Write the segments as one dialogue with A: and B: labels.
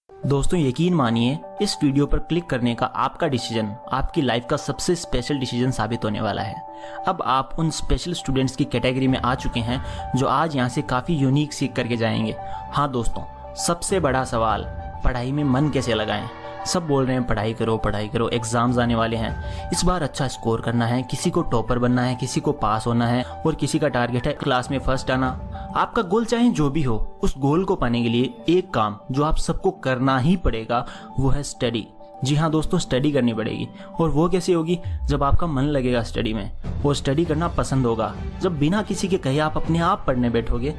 A: दोस्तों यकीन मानिए, इस वीडियो पर क्लिक करने का आपका डिसीजन आपकी लाइफ का सबसे स्पेशल डिसीजन साबित होने वाला है। अब आप उन स्पेशल स्टूडेंट्स की कैटेगरी में आ चुके हैं जो आज यहाँ से काफ़ी यूनिक सीख करके जाएंगे। हाँ दोस्तों, सबसे बड़ा सवाल, पढ़ाई में मन कैसे लगाएं। सब बोल रहे हैं पढ़ाई करो, एग्जाम्स आने वाले हैं, इस बार अच्छा स्कोर करना है, किसी को टॉपर बनना है, किसी को पास होना है और किसी का टारगेट है क्लास में फर्स्ट आना। आपका गोल चाहे जो भी हो, उस गोल को पाने के लिए एक काम जो आप सबको करना ही पड़ेगा वो है स्टडी। जी हाँ दोस्तों, स्टडी करनी पड़ेगी। और वो कैसे होगी? जब आपका मन लगेगा स्टडी में, वो स्टडी करना पसंद होगा, जब बिना किसी के कहे आप अपने आप पढ़ने बैठोगे।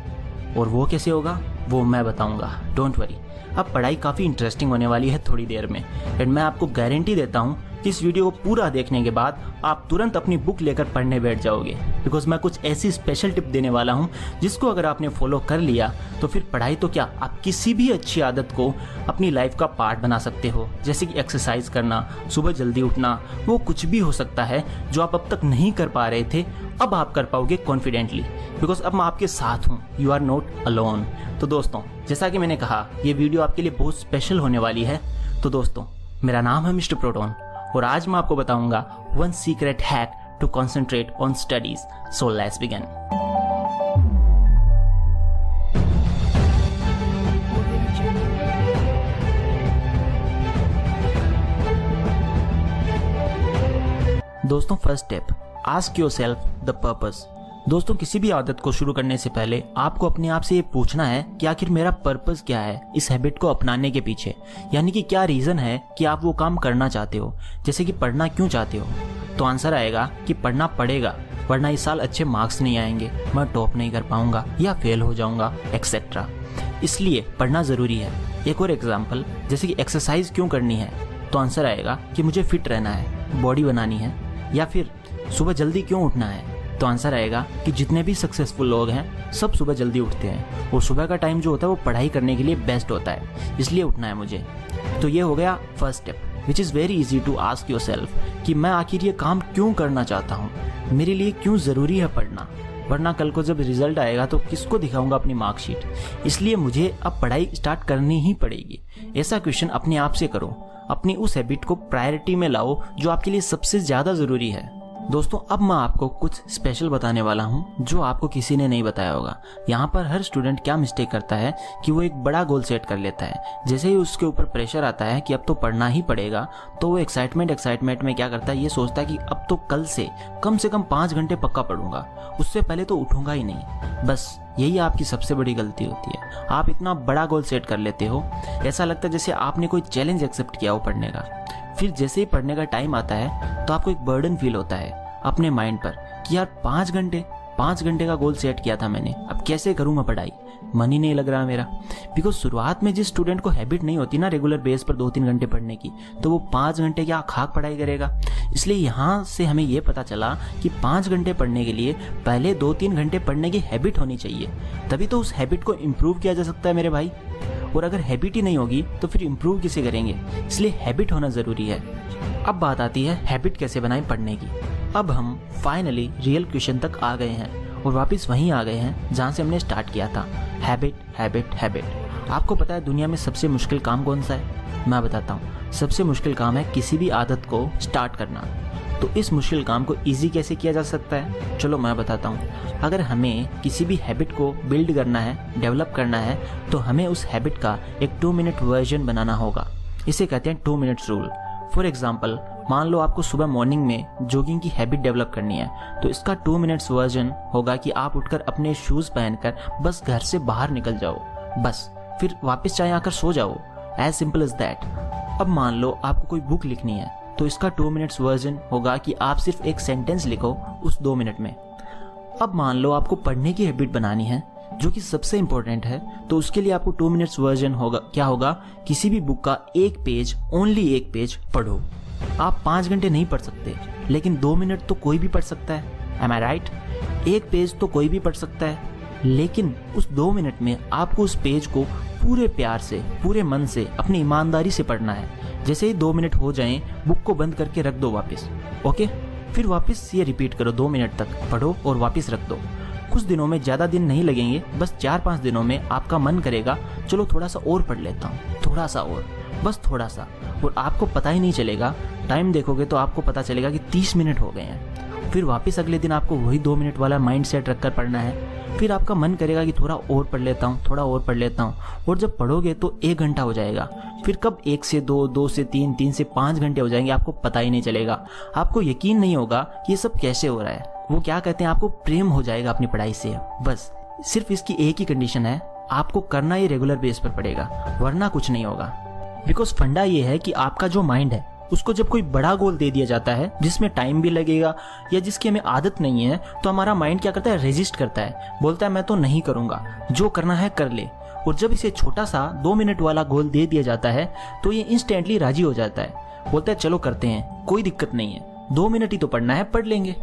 A: और वो कैसे होगा वो मैं बताऊंगा, डोंट वरी। अब पढ़ाई काफ़ी इंटरेस्टिंग होने वाली है थोड़ी देर में, एंड मैं आपको गारंटी देता हूँ कि इस वीडियो को पूरा देखने के बाद आप तुरंत अपनी बुक लेकर पढ़ने बैठ जाओगे, बिकॉज मैं कुछ ऐसी स्पेशल टिप देने वाला हूँ जिसको अगर आपने फॉलो कर लिया तो फिर पढ़ाई तो क्या, आप किसी भी अच्छी आदत को अपनी लाइफ का पार्ट बना सकते हो। जैसे कि एक्सरसाइज करना, सुबह जल्दी उठना, वो कुछ भी हो सकता है जो आप अब तक नहीं कर पा रहे थे, अब आप कर पाओगे कॉन्फिडेंटली, बिकॉज अब मैं आपके साथ हूँ, यू आर नॉट अलोन। तो दोस्तों, जैसा कि मैंने कहा, ये वीडियो आपके लिए बहुत स्पेशल होने वाली है। तो दोस्तों, मेरा नाम है मिस्टर प्रोटोन और आज मैं आपको बताऊंगा one secret hack to concentrate on studies. So let's begin. दोस्तों, first step, ask yourself the purpose. दोस्तों, किसी भी आदत को शुरू करने से पहले आपको अपने आप से ये पूछना है कि आखिर मेरा पर्पस क्या है इस हैबिट को अपनाने के पीछे, यानी कि क्या रीज़न है कि आप वो काम करना चाहते हो। जैसे कि पढ़ना क्यों चाहते हो, तो आंसर आएगा कि पढ़ना पड़ेगा वरना इस साल अच्छे मार्क्स नहीं आएंगे, मैं टॉप नहीं कर पाऊंगा या फेल हो जाऊंगा एक्सेट्रा, इसलिए पढ़ना ज़रूरी है। एक और एग्जाम्पल, जैसे कि एक्सरसाइज क्यों करनी है, तो आंसर आएगा कि मुझे फिट रहना है, बॉडी बनानी है। या फिर सुबह जल्दी क्यों उठना है, तो आंसर आएगा कि जितने भी सक्सेसफुल लोग हैं सब सुबह जल्दी उठते हैं और सुबह का टाइम जो होता है वो पढ़ाई करने के लिए बेस्ट होता है, इसलिए उठना है मुझे। तो ये हो गया first step, which is very easy to ask yourself कि मैं आखिर ये काम क्यों करना चाहता हूँ, मेरे लिए क्यों ज़रूरी है पढ़ना, वरना कल को जब रिजल्ट आएगा तो किसको दिखाऊंगा अपनी मार्कशीट, इसलिए मुझे अब पढ़ाई स्टार्ट करनी ही पड़ेगी। ऐसा क्वेश्चन अपने आप से करो, अपनी उस हैबिट को प्रायोरिटी में लाओ जो आपके लिए सबसे ज़्यादा ज़रूरी है। दोस्तों, अब मैं आपको कुछ स्पेशल बताने वाला हूँ जो आपको किसी ने नहीं बताया होगा। यहाँ पर हर स्टूडेंट क्या मिस्टेक करता है कि वो एक बड़ा गोल सेट कर लेता है, जैसे ही उसके ऊपर प्रेशर आता है कि अब तो पढ़ना ही पड़ेगा, तो वो एक्साइटमेंट में क्या करता है, ये सोचता है कि अब तो कल से कम 5 घंटे पक्का पढ़ूंगा, उससे पहले तो उठूंगा ही नहीं। बस यही आपकी सबसे बड़ी गलती होती है। आप इतना बड़ा गोल सेट कर लेते हो, ऐसा लगता है जैसे आपने कोई चैलेंज एक्सेप्ट किया हो पढ़ने का। फिर जैसे ही पढ़ने का टाइम आता है तो आपको एक बर्डन फील होता है अपने माइंड पर कि यार 5 घंटे का गोल सेट किया था मैंने, अब कैसे करूँ मैं पढ़ाई, मन ही नहीं लग रहा मेरा। बिकॉज शुरुआत में जिस स्टूडेंट को हैबिट नहीं होती ना रेगुलर बेस पर 2-3 घंटे पढ़ने की, तो वो 5 घंटे क्या खाक पढ़ाई करेगा। इसलिए यहाँ से हमें ये पता चला कि 5 घंटे पढ़ने के लिए पहले 2-3 घंटे पढ़ने की हैबिट होनी चाहिए, तभी तो उस हैबिट को इम्प्रूव किया जा सकता है मेरे भाई। और अगर हैबिट ही नहीं होगी तो फिर इम्प्रूव किसे करेंगे, इसलिए हैबिट होना ज़रूरी है। अब बात आती है हैबिट कैसे बनाएं पढ़ने की। अब हम फाइनली रियल क्वेश्चन तक आ गए हैं और वापस वहीं आ गए हैं जहाँ से हमने स्टार्ट किया था, हैबिट। आपको पता है दुनिया में सबसे मुश्किल काम कौन सा है? मैं बताता हूँ। सबसे मुश्किल काम है किसी भी आदत को स्टार्ट करना। तो इस मुश्किल काम को ईजी कैसे किया जा सकता है, चलो मैं बताता हूँ। अगर हमें किसी भी हैबिट को बिल्ड करना है, डेवलप करना है, तो हमें उस हैबिट का एक 2 मिनट वर्जन बनाना होगा। इसे कहते हैं 2 मिनट्स रूल। फॉर एग्जाम्पल, मान लो आपको सुबह मॉर्निंग में जॉगिंग की हैबिट डेवलप करनी है, तो इसका 2 मिनट्स वर्जन होगा कि आप उठकर अपने शूज़ पहनकर बस घर से बाहर निकल जाओ, बस फिर वापस चाहे आकर सो जाओ, एज सिंपल एज दैट। अब मान लो आपको कोई बुक लिखनी है, तो इसका 2 मिनट्स वर्जन होगा कि आप सिर्फ एक सेंटेंस लिखो उस 2 मिनट में। अब मान लो आपको पढ़ने की हैबिट बनानी है, जो कि सबसे इंपॉर्टेंट है, तो उसके लिए आपको 2 मिनट्स वर्जन होगा, क्या होगा, किसी भी बुक का एक पेज, ओनली एक पेज पढ़ो। आप 5 घंटे नहीं पढ़ सकते, लेकिन 2 मिनट तो कोई भी पढ़ सकता है, एम आई राइट? एक पेज तो कोई भी पढ़ सकता है, लेकिन उस 2 मिनट में आपको उस पेज को पूरे प्यार से, पूरे मन से, अपनी ईमानदारी से पढ़ना है। जैसे ही 2 मिनट हो जाएं, बुक को बंद करके रख दो वापस, ओके? फिर वापस ये रिपीट करो, 2 मिनट तक पढ़ो और वापस रख दो। कुछ दिनों में, ज़्यादा दिन नहीं लगेंगे, बस 4-5 दिनों में आपका मन करेगा चलो थोड़ा सा और पढ़ लेता हूँ, तो थोड़ा सा और, बस थोड़ा सा, और आपको पता ही नहीं चलेगा। टाइम देखोगे तो आपको पता चलेगा कि 30 मिनट हो गए हैं। फिर वापस अगले दिन आपको वही 2 मिनट वाला माइंड सेट रखकर पढ़ना है। फिर आपका मन करेगा कि थोड़ा और पढ़ लेता हूँ, थोड़ा और पढ़ लेता हूँ, और जब पढ़ोगे तो 1 घंटा हो जाएगा। फिर कब 1 से 2, 2 से 3, 3 से 5 घंटे हो जाएंगे, आपको पता ही नहीं चलेगा। आपको यकीन नहीं होगा ये सब कैसे हो रहा है। वो क्या कहते हैं, आपको प्रेम हो जाएगा अपनी पढ़ाई से। बस सिर्फ इसकी एक ही कंडीशन है, आपको करना ये रेगुलर बेस पर पड़ेगा, वरना कुछ नहीं होगा। बिकॉज फंडा ये है कि आपका जो माइंड है उसको जब कोई बड़ा गोल दे दिया जाता है जिसमें टाइम भी लगेगा या जिसकी हमें आदत नहीं है, तो हमारा माइंड क्या करता है, रेजिस्ट करता है, बोलता है मैं तो नहीं करूंगा, जो करना है कर ले। और जब इसे छोटा सा 2 मिनट वाला गोल दे दिया जाता है तो ये इंस्टेंटली राजी हो जाता है, बोलता है चलो करते हैं, कोई दिक्कत नहीं है, 2 मिनट ही तो पढ़ना है, पढ़ लेंगे,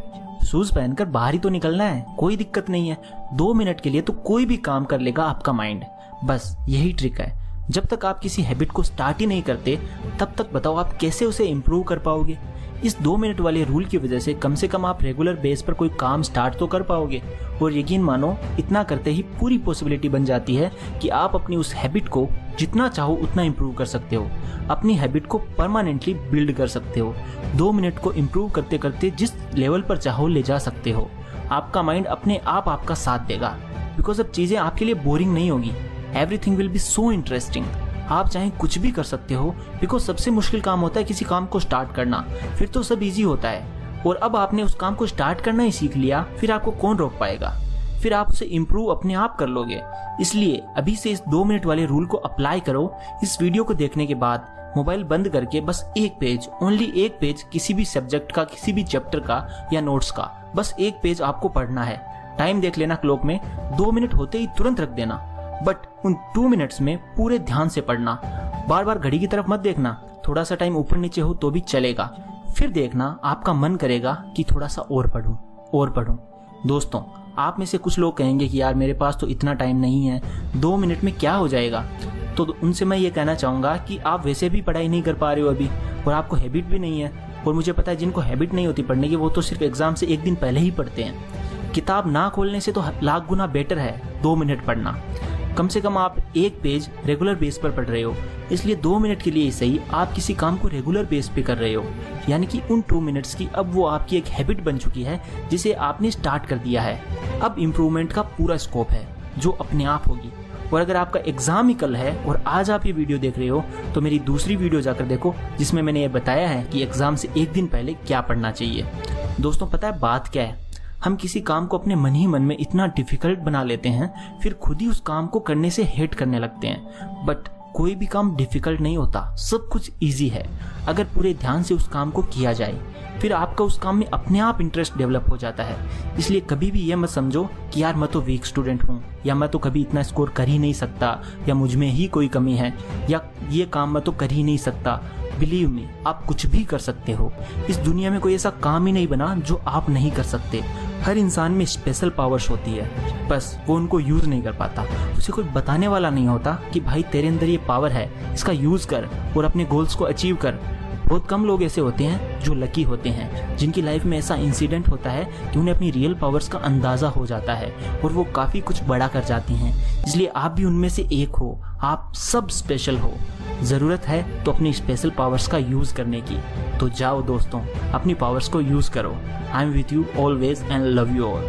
A: शूज पहनकर बाहर ही तो निकलना है, कोई दिक्कत नहीं है। 2 मिनट के लिए तो कोई भी काम कर लेगा आपका माइंड। बस यही ट्रिक है। जब तक आप किसी हैबिट को स्टार्ट ही नहीं करते तब तक बताओ आप कैसे उसे इम्प्रूव कर पाओगे। इस 2 मिनट वाले रूल की वजह से कम आप रेगुलर बेस पर कोई काम स्टार्ट तो कर पाओगे। और यकीन मानो इतना करते ही पूरी पॉसिबिलिटी बन जाती है कि आप अपनी उस हैबिट को जितना चाहो उतना इम्प्रूव कर सकते हो, अपनी हैबिट को परमानेंटली बिल्ड कर सकते हो। 2 मिनट को इम्प्रूव करते करते जिस लेवल पर चाहो ले जा सकते हो। आपका माइंड अपने आप आपका साथ देगा, बिकॉज अब चीजें आपके लिए बोरिंग नहीं होगी। Everything will be so interesting. आप चाहे कुछ भी कर सकते हो, बिकॉज सबसे मुश्किल काम होता है किसी काम को स्टार्ट करना, फिर तो सब इजी होता है। और अब आपने उस काम को स्टार्ट करना ही सीख लिया, फिर आपको कौन रोक पाएगा, फिर आप उसे इम्प्रूव अपने आप कर लोगे। इसलिए अभी से इस 2 मिनट वाले रूल को अप्लाई करो। इस वीडियो को देखने के बाद मोबाइल बंद करके बस 1 पेज, ओनली 1 पेज किसी भी सब्जेक्ट का, किसी भी चैप्टर का या नोट्स का, बस 1 पेज आपको पढ़ना है। टाइम देख लेना क्लॉक में, 2 मिनट होते ही तुरंत रख देना, बट उन 2 मिनट्स में पूरे ध्यान से पढ़ना। बार बार घड़ी की तरफ मत देखना, थोड़ा सा टाइम ऊपर नीचे हो तो भी चलेगा। फिर देखना आपका मन करेगा कि थोड़ा सा और पढूं। दोस्तों, आप में से कुछ लोग कहेंगे कि यार मेरे पास तो इतना टाइम नहीं है, 2 मिनट में क्या हो जाएगा। तो उनसे मैं ये कहना चाहूंगा कि आप वैसे भी पढ़ाई नहीं कर पा रहे हो अभी, और आपको हैबिट भी नहीं है। और मुझे पता है जिनको हैबिट नहीं होती पढ़ने की वो तो सिर्फ एग्जाम से 1 दिन पहले ही पढ़ते हैं। किताब ना खोलने से तो लाख गुना बेटर है 2 मिनट पढ़ना। कम से कम आप 1 पेज रेगुलर बेस पर पढ़ रहे हो, इसलिए 2 मिनट के लिए सही आप किसी काम को रेगुलर बेस पे कर रहे हो। यानी कि उन 2 मिनट्स की अब वो आपकी एक हैबिट बन चुकी है जिसे आपने स्टार्ट कर दिया है। अब इम्प्रूवमेंट का पूरा स्कोप है जो अपने आप होगी। और अगर आपका एग्जाम ही कल है और आज आप ये वीडियो देख रहे हो तो मेरी दूसरी वीडियो जाकर देखो जिसमें मैंने ये बताया है कि एग्जाम से 1 दिन पहले क्या पढ़ना चाहिए। दोस्तों, पता है बात क्या है, हम किसी काम को अपने मन ही मन में इतना डिफिकल्ट बना लेते हैं, फिर खुद ही उस काम को करने से हेट करने लगते हैं। बट कोई भी काम डिफिकल्ट नहीं होता, सब कुछ इजी है अगर पूरे ध्यान से उस काम को किया जाए। फिर आपका उस काम में अपने आप इंटरेस्ट डेवलप हो जाता है। इसलिए कभी भी ये मत समझो कि यार मैं तो वीक स्टूडेंट हूँ, या मैं तो कभी इतना स्कोर कर ही नहीं सकता, या मुझ में ही कोई कमी है, या ये काम मैं तो कर ही नहीं सकता। बिलीव मी, आप कुछ भी कर सकते हो। इस दुनिया में कोई ऐसा काम ही नहीं बना जो आप नहीं कर सकते। हर इंसान में स्पेशल पावर्स होती है, बस वो उनको यूज नहीं कर पाता। उसे कोई बताने वाला नहीं होता कि भाई तेरे अंदर ये पावर है, इसका यूज कर और अपने गोल्स को अचीव कर। बहुत कम लोग ऐसे होते हैं जो लकी होते हैं, जिनकी लाइफ में ऐसा इंसिडेंट होता है कि उन्हें अपनी रियल पावर्स का अंदाजा हो जाता है और वो काफी कुछ बड़ा कर जाती हैं। इसलिए आप भी उनमें से एक हो, आप सब स्पेशल हो। जरूरत है तो अपनी स्पेशल पावर्स का यूज करने की। तो जाओ दोस्तों, अपनी पावर्स को यूज करो। I am with you always and love you all.